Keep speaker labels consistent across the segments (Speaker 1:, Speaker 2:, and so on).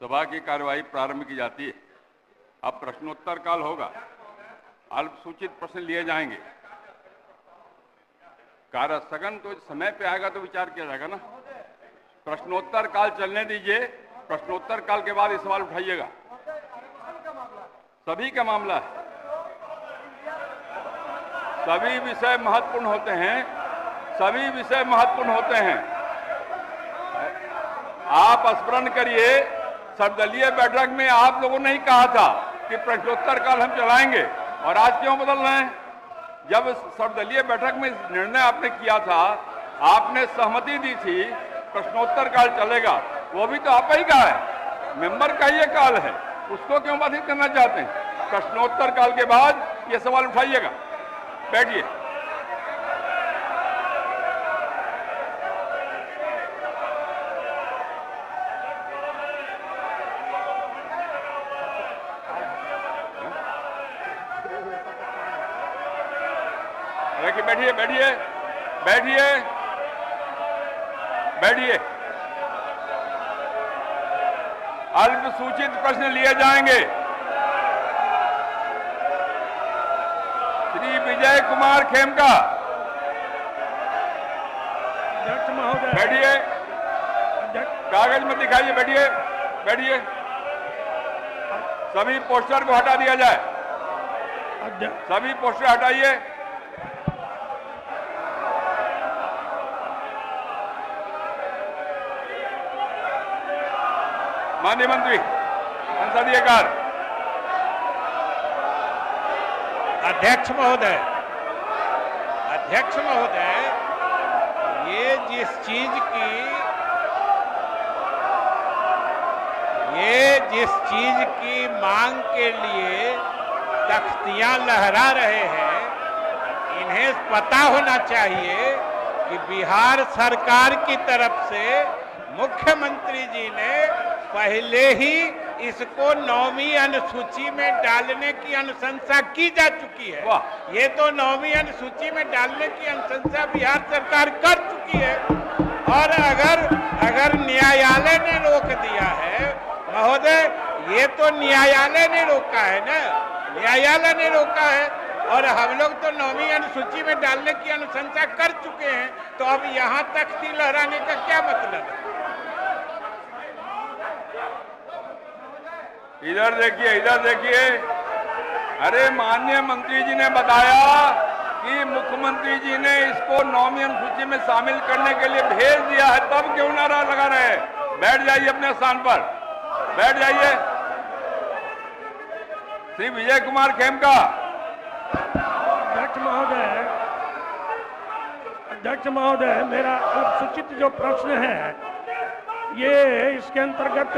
Speaker 1: सभा की कार्यवाही प्रारंभ की जाती है। अब प्रश्नोत्तर काल होगा। अल्पसूचित प्रश्न लिए जाएंगे। कार्य स्थगन तो समय पे आएगा तो विचार किया जाएगा ना। प्रश्नोत्तर काल चलने दीजिए। प्रश्नोत्तर काल के बाद ये सवाल उठाइएगा। सभी का मामला है। सभी विषय महत्वपूर्ण होते हैं। सभी विषय महत्वपूर्ण होते हैं। आप स्मरण करिए, सर्वदलीय बैठक में आप लोगों ने ही कहा था कि प्रश्नोत्तर काल हम चलाएंगे, और आज क्यों बदल रहे हैं? जब सर्वदलीय बैठक में निर्णय आपने किया था, आपने सहमति दी थी प्रश्नोत्तर काल चलेगा, वो भी तो आप ही का है, मेंबर का ये काल है, उसको क्यों बाधित करना चाहते हैं? प्रश्नोत्तर काल के बाद ये सवाल उठाइएगा। बैठिए। बैठिए बैठिए बैठिए बैठिए। अल्पसूचित प्रश्न लिए जाएंगे। श्री विजय कुमार खेमका,
Speaker 2: अध्यक्ष महोदय
Speaker 1: बैठिए। कागज में दिखाइए। बैठिए बैठिए। सभी पोस्टर को हटा दिया जाए। सभी पोस्टर हटाइए। माननीय मंत्री संसदीय कार्य।
Speaker 2: अध्यक्ष महोदय, ये जिस चीज की मांग के लिए तख्तियां लहरा रहे हैं, इन्हें पता होना चाहिए कि बिहार सरकार की तरफ से मुख्यमंत्री जी ने पहले ही इसको 9वीं अनुसूची में डालने की अनुशंसा की जा चुकी है। ये तो 9वीं अनुसूची में डालने की अनुशंसा बिहार सरकार कर चुकी है, और अगर न्यायालय ने रोक दिया है महोदय, ये तो न्यायालय ने रोका है ना, न्यायालय ने रोका है, और हम लोग तो 9वीं अनुसूची में डालने की अनुशंसा कर चुके हैं, तो अब यहाँ तख्ती लहराने का क्या मतलब है?
Speaker 1: इधर देखिए, इधर देखिए। अरे माननीय मंत्री जी ने बताया कि मुख्यमंत्री जी ने इसको 9वीं अनुसूची में शामिल करने के लिए भेज दिया है, तब क्यों नारा लगा रहे हैं? बैठ जाइए अपने स्थान पर, बैठ जाइए। श्री विजय कुमार खेमका।
Speaker 2: अध्यक्ष महोदय, मेरा अल्पसूचित जो प्रश्न है ये इसके अंतर्गत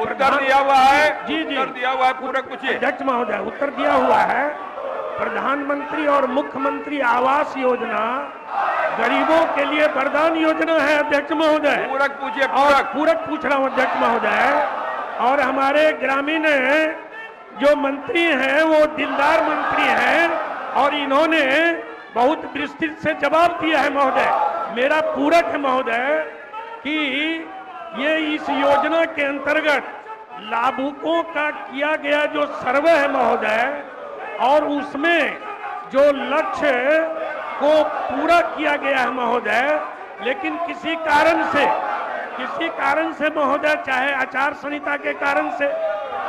Speaker 1: उत्तर दिया हुआ है।
Speaker 2: जी
Speaker 1: उत्तर दिया हुआ है, पूरा पूछिए।
Speaker 2: अध्यक्ष महोदय, उत्तर दिया हुआ है। प्रधानमंत्री और मुख्यमंत्री आवास योजना गरीबों के लिए वरदान योजना है अध्यक्ष महोदय।
Speaker 1: पूरक पूछिए।
Speaker 2: पूरक पूछ रहा हूँ अध्यक्ष महोदय। और हमारे ग्रामीण जो मंत्री हैं वो दिलदार मंत्री हैं, और इन्होंने बहुत विस्तृत से जवाब दिया है महोदय। मेरा पूरक है महोदय कि ये इस योजना के अंतर्गत लाभुकों का किया गया जो सर्वे है महोदय, और उसमें जो लक्ष्य को पूरा किया गया है महोदय, लेकिन किसी कारण से महोदय, चाहे आचार संहिता के कारण से,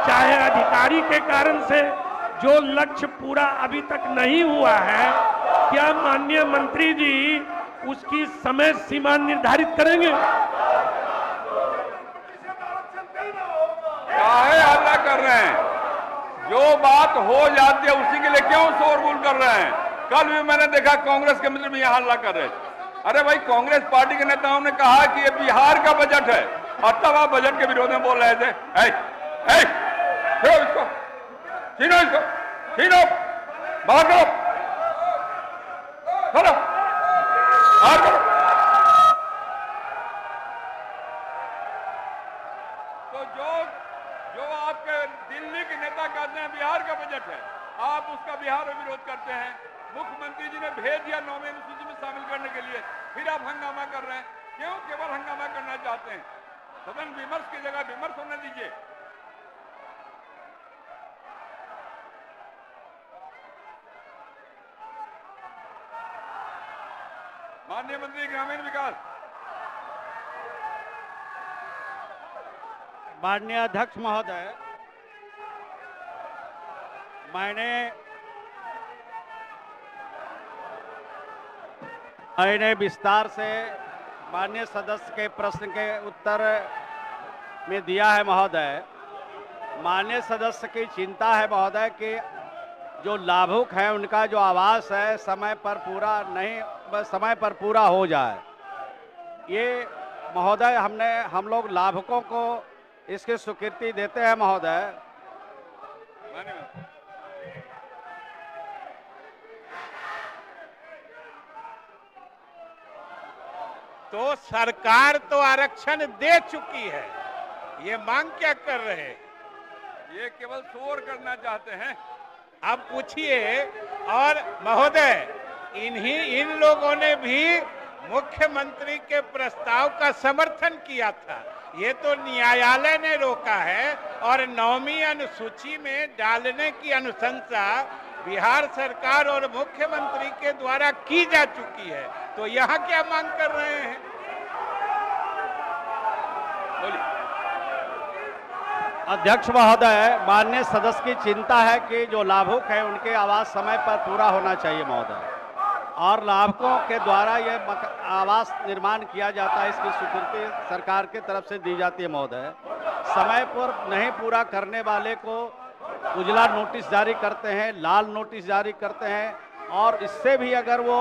Speaker 2: चाहे अधिकारी के कारण से, जो लक्ष्य पूरा अभी तक नहीं हुआ है, क्या माननीय मंत्री जी उसकी समय सीमा निर्धारित करेंगे?
Speaker 1: काहे हल्ला कर रहे हैं? जो बात हो जाती है उसी के लिए क्यों शोरगुल कर रहे हैं? कल भी मैंने देखा कांग्रेस के मित्र भी यहाँ हल्ला कर रहे थे। अरे भाई, कांग्रेस पार्टी के नेताओं ने कहा कि ये बिहार का बजट है, और तब आप बजट के विरोध में बोल रहे थे। इसको छीनो, इसको छीनो, बाहर करो, चलो बाहर करो। तो जो आपके दिल्ली के नेता कहते हैं बिहार का बजट है, आप उसका बिहार में विरोध करते हैं। मुख्यमंत्री जी ने भेज दिया 9वीं अनुसूची में शामिल करने के लिए, फिर आप हंगामा कर रहे हैं। क्यों केवल हंगामा करना चाहते हैं? सदन विमर्श की जगह विमर्श होने दीजिए। माननीय मंत्री ग्रामीण विकास।
Speaker 3: माननीय अध्यक्ष महोदय, मैंने विस्तार से माननीय सदस्य के प्रश्न के उत्तर में दिया है महोदय। माननीय सदस्य की चिंता है महोदय कि जो लाभुक हैं उनका जो आवास है समय पर पूरा हो जाए। ये महोदय हम लोग लाभुकों को इसकी स्वीकृति देते हैं महोदय।
Speaker 2: तो सरकार तो आरक्षण दे चुकी है, ये मांग क्या कर रहे हैं?
Speaker 1: ये केवल शोर करना चाहते हैं।
Speaker 2: अब पूछिए। और महोदय, इन लोगों ने भी मुख्यमंत्री के प्रस्ताव का समर्थन किया था। ये तो न्यायालय ने रोका है और 9वीं अनुसूची में डालने की अनुशंसा बिहार सरकार और मुख्यमंत्री के द्वारा की जा चुकी है। तो यहाँ क्या मांग कर रहे हैं?
Speaker 3: अध्यक्ष महोदय, माननीय सदस्य की चिंता है कि जो लाभुक हैं उनके आवास समय पर पूरा होना चाहिए महोदय, और लाभुकों के द्वारा ये आवास निर्माण किया जाता है, इसकी स्वीकृति सरकार के तरफ से दी जाती है महोदय। समय पर नहीं पूरा करने वाले को उजला नोटिस जारी करते हैं, लाल नोटिस जारी करते हैं, और इससे भी अगर वो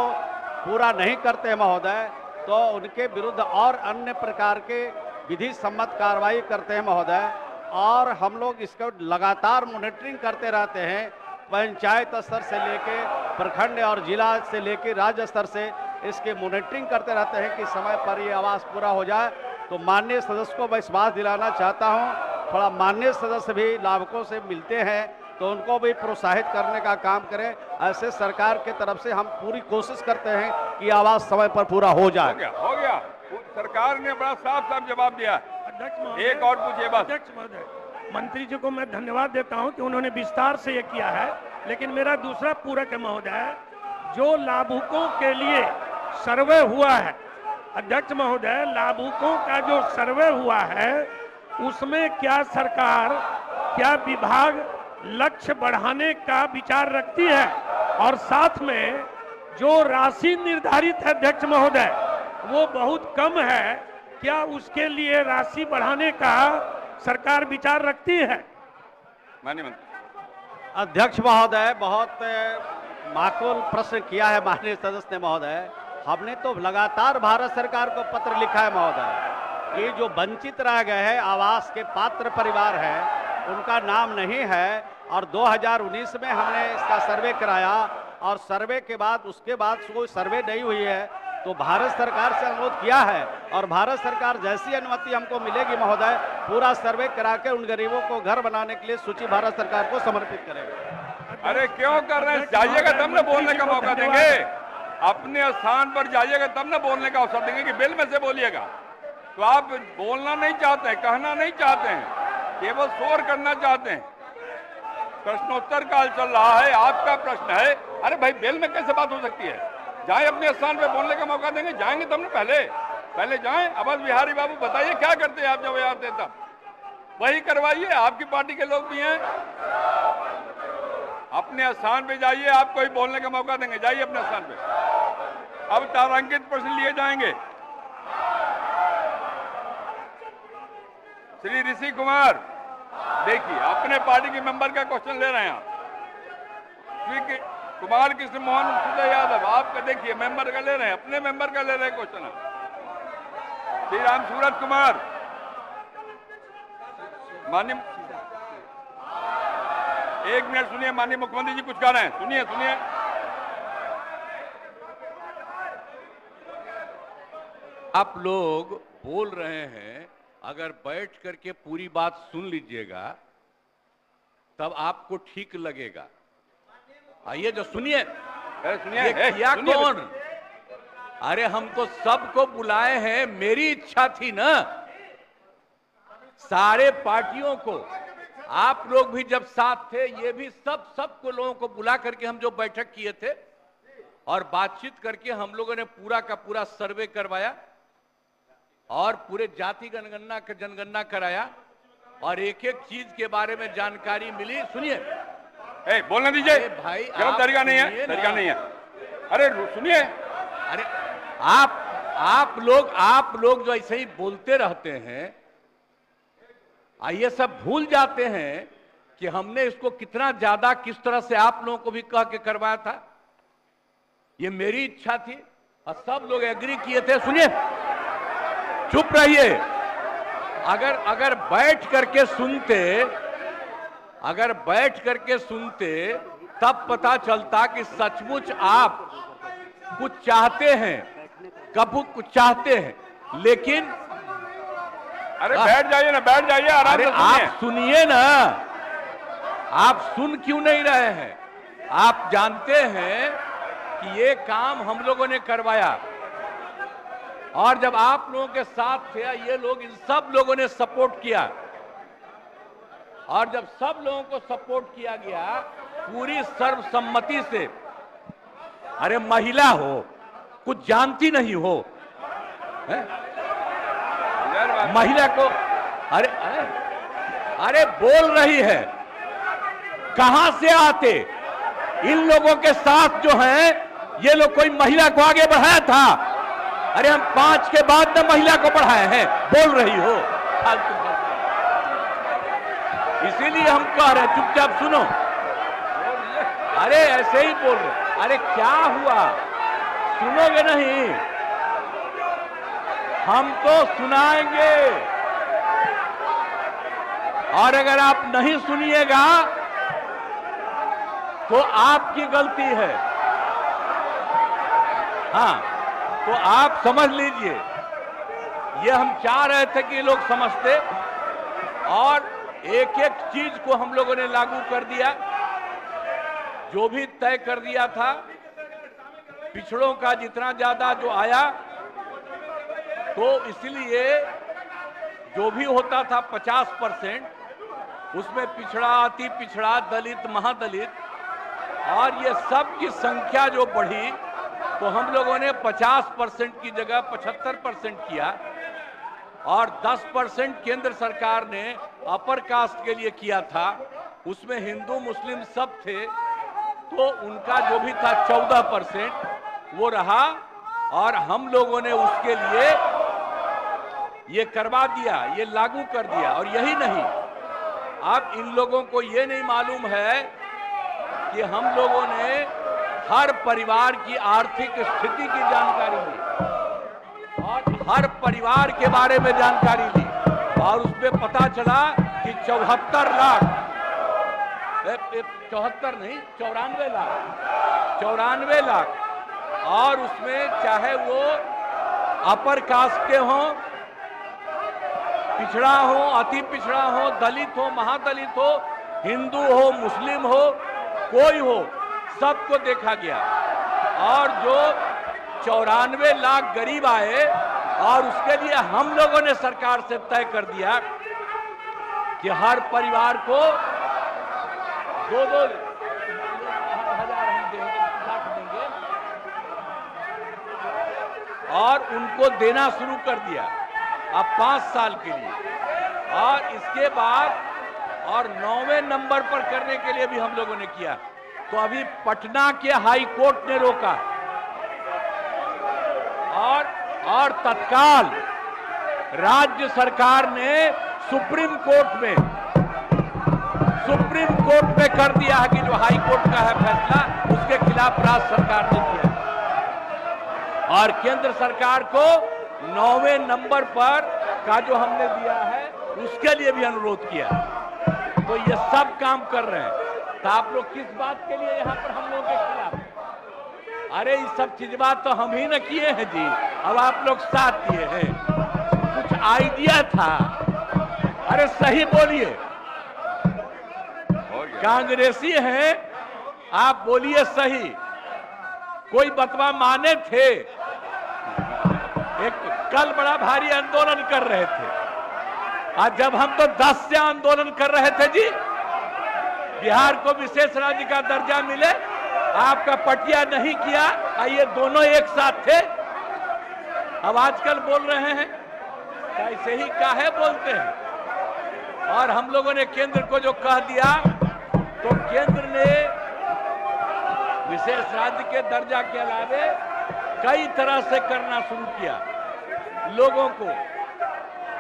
Speaker 3: पूरा नहीं करते हैं महोदय तो उनके विरुद्ध और अन्य प्रकार के विधि सम्मत कार्रवाई करते हैं महोदय। और हम लोग इसको लगातार मॉनिटरिंग करते रहते हैं, पंचायत स्तर से लेके प्रखंड और जिला से लेके राज्य स्तर से इसकी मॉनिटरिंग करते रहते हैं कि समय पर ये आवास पूरा हो जाए। तो माननीय सदस्य को मैं इस बात दिलाना चाहता हूँ, थोड़ा माननीय सदस्य भी लाभुकों से मिलते हैं तो उनको भी प्रोत्साहित करने का काम करें। ऐसे सरकार के तरफ से हम पूरी कोशिश करते हैं कि आवास समय पर पूरा हो जाए।
Speaker 1: हो गया। सरकार ने बड़ा साफ जवाब दिया। एक और पूछिए बस।
Speaker 4: अध्यक्ष महोदय, मंत्री जी को मैं धन्यवाद देता हूं कि उन्होंने विस्तार से ये किया है, लेकिन मेरा दूसरा पूरक है महोदय, जो लाभुकों के लिए सर्वे हुआ है, अध्यक्ष महोदय, लाभुकों का जो सर्वे हुआ है उसमें क्या सरकार, क्या विभाग लक्ष्य बढ़ाने का विचार रखती है? और साथ में जो राशि निर्धारित है अध्यक्ष महोदय वो बहुत कम है, क्या उसके लिए राशि बढ़ाने का सरकार विचार रखती है?
Speaker 1: माननीय मंत्री।
Speaker 3: अध्यक्ष महोदय, बहुत माकूल प्रश्न किया है माननीय सदस्य ने महोदय। हमने तो लगातार भारत सरकार को पत्र लिखा है महोदय, ये जो वंचित रह गए हैं आवास के पात्र परिवार हैं उनका नाम नहीं है, और 2019 में हमने इसका सर्वे कराया, और सर्वे के बाद उसके बाद कोई सर्वे नहीं हुई है तो भारत सरकार से अनुरोध किया है, और भारत सरकार जैसी अनुमति हमको मिलेगी महोदय पूरा सर्वे करा के उन गरीबों को घर बनाने के लिए सूची भारत सरकार को समर्पित करेंगे।
Speaker 1: अरे क्यों कर रहे हैं? जाइएगा तब न बोलने का मौका देंगे, अपने स्थान पर जाइएगा तब न बोलने का अवसर देंगे कि बिल में से बोलिएगा। तो आप बोलना नहीं चाहते हैं, कहना नहीं चाहते हैं, केवल शोर करना चाहते हैं। प्रश्नोत्तर काल चल रहा है, आपका प्रश्न है। अरे भाई, बिल में कैसे बात हो सकती है? जाए अपने स्थान पे बोलने का मौका देंगे, जाएंगे तब न, पहले जाएं। अवध बिहारी बाबू बताइए क्या करते हैं आप जब आते हैं तब वही करवाइए, आपकी पार्टी के लोग भी हैं। अपने स्थान पे जाइए, आपको ही बोलने का मौका देंगे, जाइए अपने स्थान पे। अब तारांकित प्रश्न लिए जाएंगे। श्री ऋषि कुमार, देखिए अपने पार्टी के मेंबर का क्वेश्चन ले रहे हैं आप। श्री कुमार कृष्ण मोहन सुदय यादव, आपका देखिए मेंबर का ले रहे हैं, अपने मेंबर का ले रहे हैं क्वेश्चन। श्री राम सूरत कुमार, माननीय, एक मिनट सुनिए, माननीय मुख्यमंत्री जी कुछ कह रहे हैं, सुनिए।
Speaker 5: आप लोग बोल रहे हैं, अगर बैठ करके पूरी बात सुन लीजिएगा तब आपको ठीक लगेगा। आइए जो सुनिए,
Speaker 1: सुनिए,
Speaker 5: ये किया
Speaker 1: सुनिए।
Speaker 5: कौन? अरे हम तो सबको बुलाए हैं, मेरी इच्छा थी ना, सारे पार्टियों को, आप लोग भी जब साथ थे, ये भी सबको लोगों को बुला करके हम जो बैठक किए थे और बातचीत करके हम लोगों ने पूरा का पूरा सर्वे करवाया और पूरे जाति जनगणना कराया और एक एक चीज के बारे में जानकारी मिली। सुनिए,
Speaker 1: बोलने दीजिए
Speaker 5: भाई,
Speaker 1: गलत तरीका नहीं है, तरीका नहीं है। अरे सुनिए,
Speaker 5: अरे आप लोग जो ऐसे ही बोलते रहते हैं, ये सब भूल जाते हैं कि हमने इसको कितना ज्यादा किस तरह से आप लोगों को भी कह के करवाया था। ये मेरी इच्छा थी और सब लोग एग्री किए थे। सुनिए, चुप रहिए। अगर बैठ करके सुनते तब पता चलता कि सचमुच आप कुछ चाहते हैं, कब कुछ चाहते हैं, लेकिन
Speaker 1: अरे बैठ जाइए ना, बैठ जाइए, आराम
Speaker 5: अरे
Speaker 1: से
Speaker 5: आप सुनिए ना, आप सुन क्यों नहीं रहे हैं? आप जानते हैं कि ये काम हम लोगों ने करवाया और जब आप लोगों के साथ थे, ये लोग, इन सब लोगों ने सपोर्ट किया और जब सब लोगों को सपोर्ट किया गया पूरी सर्वसम्मति से, अरे महिला हो, कुछ जानती नहीं हो, महिला को, अरे बोल रही है, कहां से आते? इन लोगों के साथ जो हैं, ये लोग कोई महिला को आगे बढ़ाया था? अरे हम 5 के बाद में महिला को बढ़ाए हैं, बोल रही हो फालतू। इसीलिए हम कह रहे हैं चुपचाप सुनो। अरे ऐसे ही बोल रहे, अरे क्या हुआ, सुनोगे नहीं? हम तो सुनाएंगे और अगर आप नहीं सुनिएगा तो आपकी गलती है। हाँ, तो आप समझ लीजिए, ये हम चाह रहे थे कि लोग समझते और एक एक चीज को हम लोगों ने लागू कर दिया, जो भी तय कर दिया था। पिछड़ों का जितना ज्यादा जो आया, तो इसलिए जो भी होता था 50%, उसमें पिछड़ा, अति पिछड़ा, दलित, महादलित और ये सब की संख्या जो बढ़ी, तो हम लोगों ने 50% की जगह 75% किया और 10% केंद्र सरकार ने अपर कास्ट के लिए किया था। उसमें हिंदू मुस्लिम सब थे, तो उनका जो भी था 14% वो रहा और हम लोगों ने उसके लिए ये करवा दिया, ये लागू कर दिया। और यही नहीं, अब इन लोगों को ये नहीं मालूम है कि हम लोगों ने हर परिवार की आर्थिक स्थिति की जानकारी ली और हर परिवार के बारे में जानकारी ली और उसमें पता चला कि 74 लाख, 74 नहीं, 94 लाख और उसमें चाहे वो अपर कास्ट के हों, पिछड़ा हो, अति पिछड़ा हो, दलित हो, महादलित हो, हिंदू हो, मुस्लिम हो, कोई हो, सबको देखा गया। और जो 94 लाख गरीब आए और उसके लिए हम लोगों ने सरकार से तय कर दिया कि हर परिवार को 2-2 हजार हम देंगे और उनको देना शुरू कर दिया अब 5 साल के लिए। और इसके बाद और 9वें नंबर पर करने के लिए भी हम लोगों ने किया। तो अभी पटना के हाई कोर्ट ने रोका और तत्काल राज्य सरकार ने सुप्रीम कोर्ट में कर दिया है कि जो हाई कोर्ट का है फैसला, उसके खिलाफ राज्य सरकार ने किया और केंद्र सरकार को 9वें नंबर पर का जो हमने दिया है उसके लिए भी अनुरोध किया। तो ये सब काम कर रहे हैं। तो आप लोग किस बात के लिए यहाँ पर हम लोगों के खिलाफ? अरे ये सब चीज बात तो हम ही न किए हैं जी, अब आप लोग साथ दिए हैं। कुछ आइडिया था, अरे सही बोलिए।
Speaker 1: हो
Speaker 5: कांग्रेसी हैं, आप बोलिए सही, कोई बतवा माने थे? एक कल बड़ा भारी आंदोलन कर रहे थे, आज जब हम तो 10 से आंदोलन कर रहे थे जी, बिहार को विशेष राज्य का दर्जा मिले, आपका पटिया नहीं किया, ये दोनों एक साथ थे। अब आजकल बोल रहे हैं, ऐसे ही काहे बोलते हैं? और हम लोगों ने केंद्र को जो कह दिया, तो केंद्र ने विशेष राज्य के दर्जा के अलावे कई तरह से करना शुरू किया लोगों को,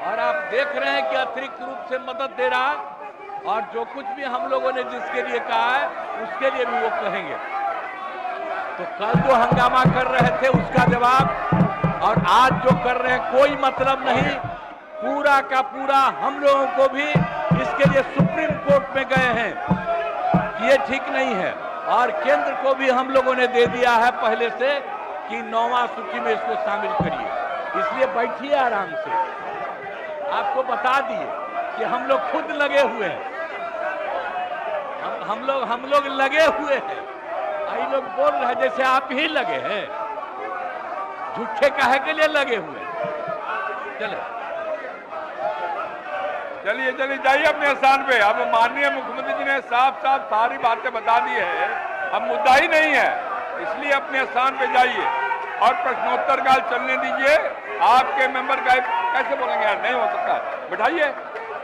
Speaker 5: और आप देख रहे हैं कि अतिरिक्त रूप से मदद दे रहा, और जो कुछ भी हम लोगों ने जिसके लिए कहा है उसके लिए भी वो कहेंगे। तो कल जो हंगामा कर रहे थे उसका जवाब, और आज जो कर रहे हैं कोई मतलब नहीं। पूरा का पूरा हम लोगों को भी इसके लिए सुप्रीम कोर्ट में गए हैं कि ये ठीक नहीं है, और केंद्र को भी हम लोगों ने दे दिया है पहले से कि 9वां सूची में इसको शामिल करिए। इसलिए बैठिए आराम से, आपको बता दिए कि हम लोग खुद लगे हुए हैं, हम लोग लगे हुए हैं। आई लोग बोल रहे हैं जैसे आप ही लगे हैं, झूठे काहे के लिए लगे हुए हैं?
Speaker 1: चलिए जाइए अपने स्थान पे। अब माननीय मुख्यमंत्री जी ने साफ साफ सारी बातें बता दी है, अब मुद्दा ही नहीं है, इसलिए अपने स्थान पे जाइए और प्रश्नोत्तर काल चलने दीजिए। आपके मेंबर का कैसे बोलेंगे यार, नहीं हो सकता। बैठाइए,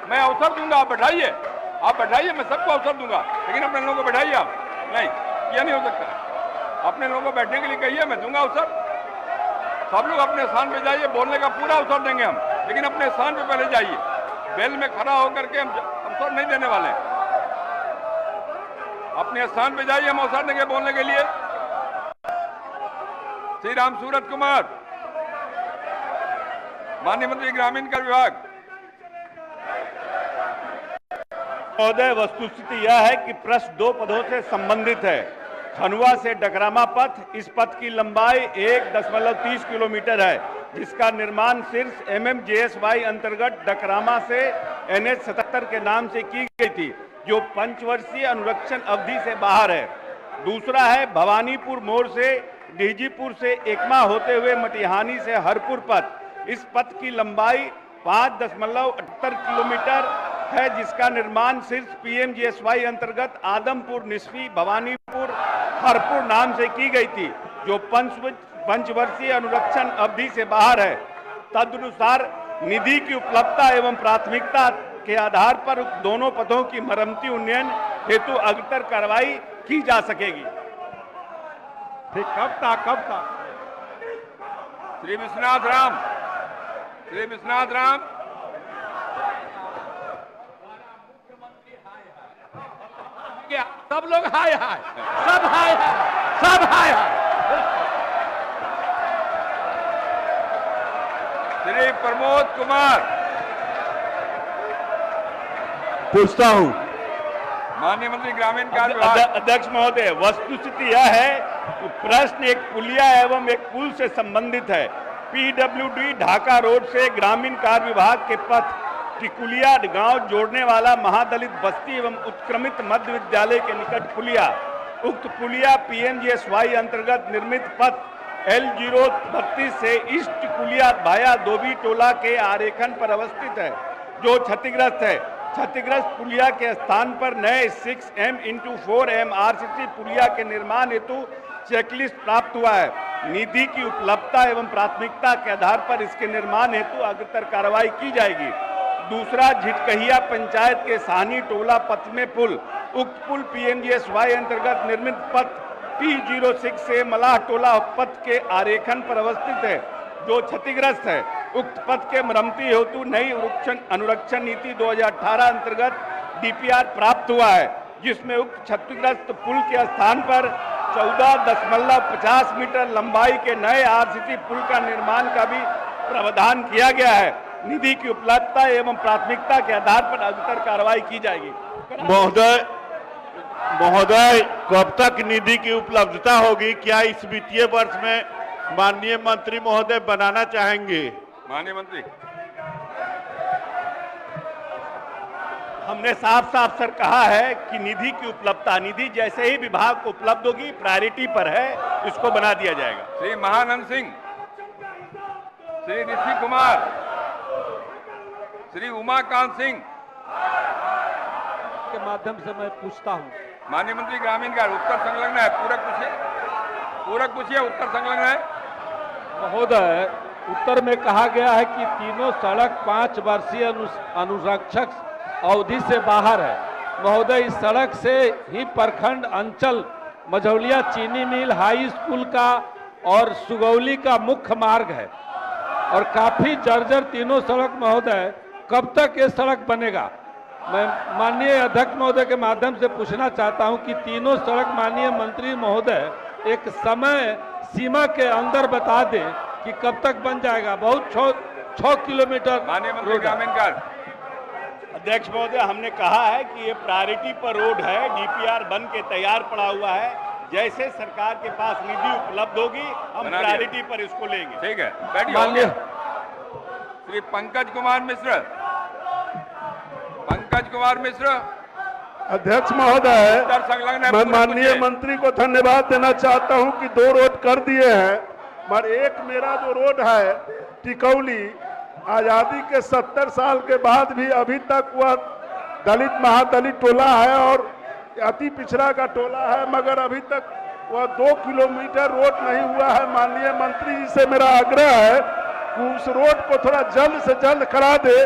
Speaker 1: मैं अवसर दूंगा, आप बैठाइए, मैं सबको अवसर दूंगा, लेकिन अपने लोगों को बैठाइए आप। नहीं, यह नहीं हो सकता। अपने लोगों को बैठने के लिए कहिए, मैं दूंगा अवसर। सब लोग अपने स्थान पे जाइए, बोलने का पूरा अवसर देंगे हम, लेकिन अपने स्थान पे पहले जाइए। बेल में खड़ा होकर के हम अवसर नहीं देने वाले। अपने स्थान पे जाइए, हम अवसर देंगे बोलने के लिए। श्री राम सूरत कुमार, माननीय मंत्री ग्रामीण कार्य विभाग।
Speaker 6: महोदय, वस्तुस्थिति यह है कि प्रश्न 2 पदों से संबंधित है। खनुआ से डकरामा पथ, इस पथ की लंबाई 1.30 किलोमीटर है, जिसका निर्माण शीर्ष MMJSY अंतर्गत डकरामा से NH 77 के नाम से की गई थी, जो 5 वर्षीय अनुरक्षण अवधि से बाहर है। दूसरा है भवानीपुर मोड़ से डीजीपुर से एकमा होते हुए मटिहानी से हरपुर पथ। इस पथ की लंबाई 5.78 किलोमीटर है, जिसका निर्माण शीर्ष PMJSY अंतर्गत आदमपुर निस्वी भवानीपुर हरपुर नाम से की गई थी, जो पंचवर्षीय अनुरक्षण अवधि से बाहर है। तदनुसार निधि की उपलब्धता एवं प्राथमिकता के आधार पर दोनों पदों की मरम्मती उन्नयन हेतु अग्रतर कार्रवाई की जा सकेगी।
Speaker 3: ठीक, कब था?
Speaker 1: श्री विश्वनाथ राम,
Speaker 5: सब लोग हाय हाय, सब हाय हाय, सब हाय हाय।
Speaker 1: श्री प्रमोद कुमार,
Speaker 6: पूछता हूं
Speaker 1: माननीय मंत्री ग्रामीण कार्य विभाग।
Speaker 6: अध्यक्ष महोदय, वस्तुस्थिति यह है कि प्रश्न एक पुलिया एवं एक पुल से संबंधित है। PWD ढाका रोड से ग्रामीण कार्य विभाग के पथ टिकुलिया गांव जोड़ने वाला महादलित बस्ती एवं उत्क्रमित मध्य विद्यालय के निकट पुलिया। उक्त पुलिया PMJSY अंतर्गत निर्मित पथ L032 से ईस्ट टिकुलिया भाया धोबी टोला के आरेखन पर अवस्थित है, जो क्षतिग्रस्त है। क्षतिग्रस्त पुलिया के स्थान पर नए 6M×4M RCC पुलिया के निर्माण हेतु चेकलिस्ट प्राप्त हुआ है। निधि की उपलब्धता एवं प्राथमिकता के आधार पर इसके निर्माण हेतु अग्रतर कार्रवाई की जाएगी। दूसरा, झिटकहिया पंचायत के साहनी टोला पथ में पुल। उक्त पुल PMJSY अंतर्गत निर्मित पथ P06 से मलाह टोला पथ के आरेखन पर अवस्थित है, जो क्षतिग्रस्त है। उक्त पथ के मरम्मती हेतु नई अनुरक्षण नीति 2018 अंतर्गत DPR प्राप्त हुआ है, जिसमें उक्त क्षतिग्रस्त पुल के स्थान पर 14.50 मीटर लंबाई के नए RCC पुल का निर्माण का भी प्रावधान किया गया है। निधि की उपलब्धता एवं प्राथमिकता के आधार पर अग्रतर कार्रवाई की जाएगी।
Speaker 7: महोदय, कब तक निधि की उपलब्धता होगी? क्या इस वित्तीय वर्ष में माननीय मंत्री महोदय बनाना चाहेंगे?
Speaker 1: माननीय मंत्री।
Speaker 6: हमने साफ साफ सर कहा है कि निधि की उपलब्धता, निधि जैसे ही विभाग को उपलब्ध होगी, प्रायोरिटी पर है, इसको बना दिया जाएगा।
Speaker 1: श्री महानंद सिंह, श्री ऋषि कुमार, श्री उमाकांत सिंह
Speaker 3: के माध्यम से मैं पूछता हूं,
Speaker 1: माननीय मंत्री ग्रामीण कार्य, उत्तर संलग्न है, पूरक पूछिए, उत्तर संलग्न है।
Speaker 8: महोदय, उत्तर में कहा गया है कि तीनों सड़क 5 वर्षीय अनुरक्षक अवधि से बाहर है। महोदय, इस सड़क से ही प्रखंड अंचल मझौलिया चीनी मिल, हाई स्कूल का और सुगौली का मुख्य मार्ग है और काफी जर्जर तीनों सड़क। महोदय, कब तक ये सड़क बनेगा? मैं माननीय अध्यक्ष महोदय के माध्यम से पूछना चाहता हूं कि तीनों सड़क माननीय मंत्री महोदय एक समय सीमा के अंदर बता दें कि कब तक बन जाएगा। बहुत 6 किलोमीटर
Speaker 1: माननीय मंत्री ग्रामीण कार्य।
Speaker 6: अध्यक्ष महोदय, हमने कहा है कि ये प्रायोरिटी पर रोड है, डीपीआर बन के तैयार पड़ा हुआ है। जैसे सरकार के पास निधि उपलब्ध होगी, हम प्रायोरिटी पर इसको लेंगे।
Speaker 1: ठीक है, बैठिए। श्री पंकज कुमार मिश्र,
Speaker 9: अध्यक्ष महोदय,
Speaker 1: उत्तर संलग्न है,
Speaker 9: मैं
Speaker 1: पूरक
Speaker 9: माननीय
Speaker 1: पूछिए।
Speaker 9: मंत्री को धन्यवाद देना चाहता हूं कि 2 रोड कर दिए हैं, मगर एक मेरा जो रोड है टिकौली, आजादी के 70 साल के बाद भी अभी तक वह दलित महादलित टोला है और अति पिछड़ा का टोला है, मगर अभी तक वह 2 किलोमीटर रोड नहीं हुआ है। माननीय मंत्री जी से मेरा आग्रह है कि उस रोड को थोड़ा जल्द से जल्द करा दे,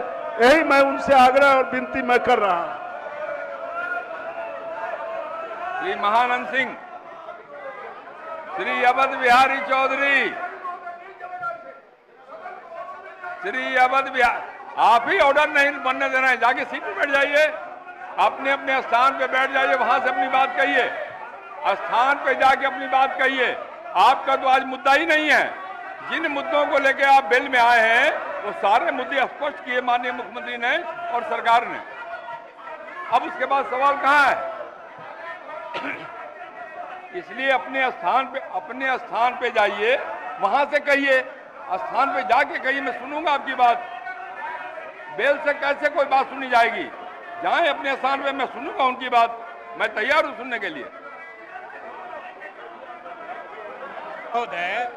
Speaker 9: यही मैं उनसे आग्रह और विनती मैं कर रहा हूं।
Speaker 1: श्री महानंद सिंह, श्री अवध बिहारी चौधरी, श्री अवध बिहार, आप ही ऑर्डर नहीं बनने देना है, जाके सीट पे बैठ जाइए, अपने अपने स्थान पे बैठ जाइए, वहां से अपनी बात कहिए, स्थान पे जाके अपनी बात कहिए। आपका तो आज मुद्दा ही नहीं है। जिन मुद्दों को लेकर आप बिल में आए हैं वो सारे मुद्दे स्पष्ट किए माननीय मुख्यमंत्री ने और सरकार ने। अब उसके बाद सवाल कहां है? इसलिए अपने स्थान पे जाइए, वहां से कहिए, स्थान पे जाके कहिए, मैं सुनूंगा आपकी बात। बेल से कैसे कोई बात सुनी जाएगी? जाएं अपने स्थान पे, मैं सुनूंगा उनकी बात, मैं तैयार हूं सुनने के लिए।
Speaker 2: महोदय,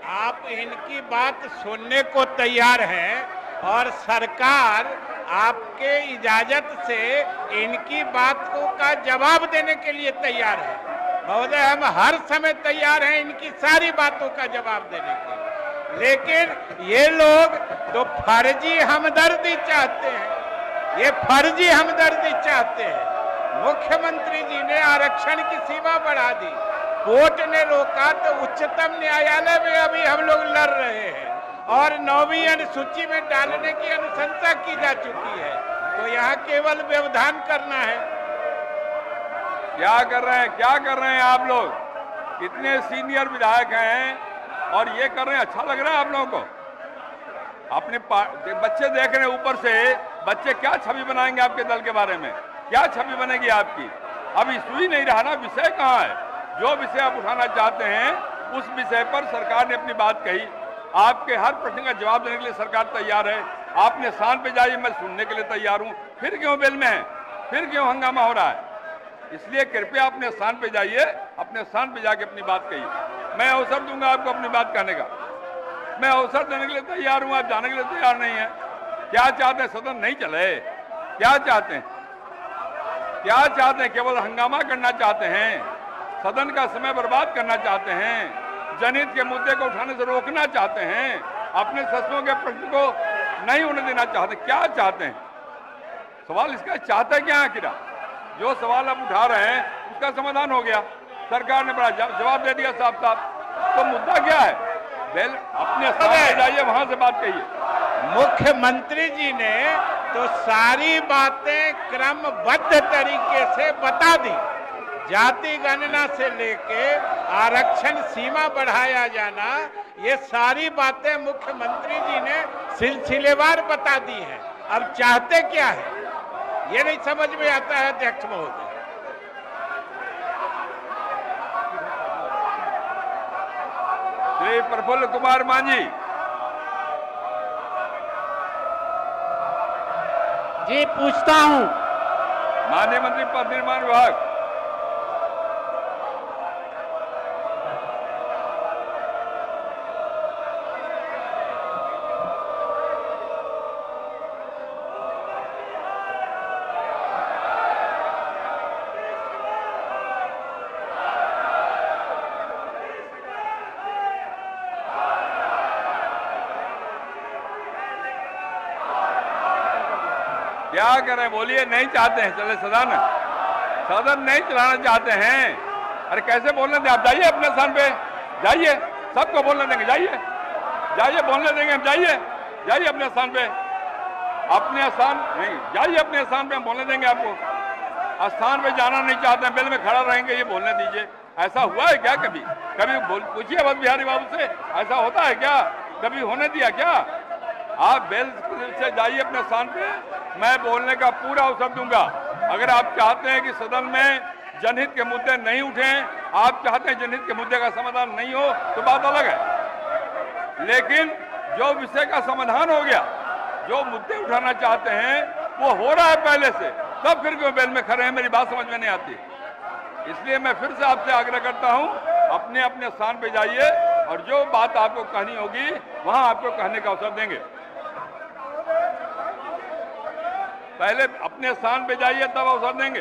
Speaker 2: आप इनकी बात सुनने को तैयार हैं और सरकार आपके इजाजत से इनकी बातों का जवाब देने के लिए तैयार है। महोदय, हम हर समय तैयार हैं इनकी सारी बातों का जवाब देने के लिए, लेकिन ये लोग तो फर्जी हमदर्दी चाहते हैं, ये फर्जी हमदर्दी चाहते हैं। मुख्यमंत्री जी ने आरक्षण की सीमा बढ़ा दी, कोर्ट ने रोका तो उच्चतम न्यायालय में अभी हम लोग लड़ रहे हैं और 9वीं अनुसूची में डालने की अनुशंसा की जा चुकी है। तो यहाँ केवल व्यवधान करना है।
Speaker 1: क्या कर रहे हैं आप लोग? इतने सीनियर विधायक हैं और ये कर रहे हैं। अच्छा लग रहा है आप लोगों को? अपने बच्चे देख रहे हैं ऊपर से, बच्चे क्या छवि बनाएंगे आपके दल के बारे में? क्या छवि बनेगी आपकी? अब इशू ही नहीं रहा ना, विषय कहाँ है? जो विषय आप उठाना चाहते हैं उस विषय पर सरकार ने अपनी बात कही। आपके हर प्रश्न का जवाब देने के लिए सरकार तैयार है। आपने स्थान पे जाइए, मैं सुनने के लिए तैयार हूं। फिर क्यों बेल में है? फिर क्यों हंगामा हो रहा है? इसलिए कृपया अपने स्थान पे जाइए, अपने स्थान पे जाके अपनी बात कहिए। मैं अवसर दूंगा आपको अपनी बात कहने का, मैं अवसर देने के लिए तैयार हूं। आप जाने के लिए तैयार नहीं है। क्या चाहते हैं? सदन नहीं चले? क्या चाहते हैं? क्या चाहते हैं? केवल हंगामा करना चाहते हैं, सदन का समय बर्बाद करना चाहते हैं, जनहित के मुद्दे को उठाने से रोकना चाहते हैं, अपने सदस्यों के प्रश्न को नहीं होने देना चाहते? क्या चाहते हैं? सवाल इसका चाहते क्या है? आखिर जो सवाल आप उठा रहे हैं उसका समाधान हो गया, सरकार ने बड़ा जवाब दे दिया साफ साफ। तो मुद्दा क्या है? बेल अपने स्थान पे जाइए, वहां से बात कहिए।
Speaker 2: मुख्यमंत्री जी ने तो सारी बातें क्रमबद्ध तरीके से बता दी। जाति गणना से लेके आरक्षण सीमा बढ़ाया जाना, ये सारी बातें मुख्यमंत्री जी ने सिलसिलेवार बता दी हैं। अब चाहते क्या है ये नहीं समझ में आता है अध्यक्ष महोदय।
Speaker 1: श्री प्रफुल्ल कुमार मांझी
Speaker 3: जी, पूछता हूं,
Speaker 1: माननीय मंत्री पथ निर्माण विभाग। क्या करें बोलिए, नहीं चाहते हैं चले सदन नहीं चलाना चाहते हैं। अरे कैसे बोलने दें, आप जाइए अपने स्थान पे, जाइए, सबको बोलने देंगे, जाइए बोलने देंगे हम, जाइए अपने स्थान पे, अपने स्थान नहीं, जाइए अपने स्थान पे, हम बोलने देंगे आपको। स्थान पे जाना नहीं चाहते हैं, बेल में खड़ा रहेंगे, ये बोलने दीजिए। ऐसा हुआ है क्या कभी पूछिए अवध बिहारी बाबू से, ऐसा होता है क्या, कभी होने दिया क्या? आप बेल से जाइए अपने स्थान पे, मैं बोलने का पूरा अवसर दूंगा। अगर आप चाहते हैं कि सदन में जनहित के मुद्दे नहीं उठे, आप चाहते हैं जनहित के मुद्दे का समाधान नहीं हो, तो बात अलग है। लेकिन जो विषय का समाधान हो गया, जो मुद्दे उठाना चाहते हैं वो हो रहा है पहले से, तब फिर क्यों बेल में खड़े हैं, मेरी बात समझ में नहीं आती। इसलिए मैं फिर से आपसे आग्रह करता हूं, अपने अपने स्थान पे जाइए और जो बात आपको कहनी होगी वहां आपको कहने का अवसर देंगे। पहले अपने स्थान पे जाइए तब अवसर देंगे।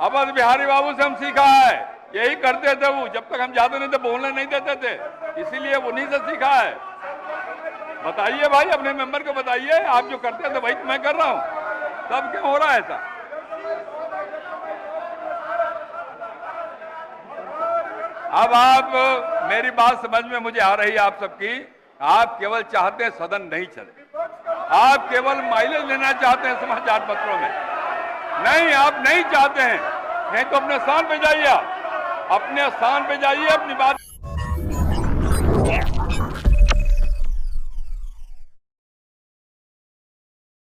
Speaker 1: अवध बिहारी बाबू से हम सीखा है, यही करते थे वो, जब तक हम जाते नहीं थे बोलने नहीं देते थे, इसीलिए उन्हीं से सीखा है। बताइए भाई, अपने मेंबर को बताइए, आप जो करते थे वही तो मैं कर रहा हूं, तब क्यों हो रहा है ऐसा? अब आप मेरी बात समझ में मुझे आ रही है आप सबकी। आप केवल चाहते हैं सदन नहीं चले, आप केवल माइलेज लेना चाहते हैं समाचार पत्रों में। नहीं, आप नहीं चाहते हैं, नहीं तो अपने स्थान पे जाइए, अपने स्थान पे जाइए, अपनी बात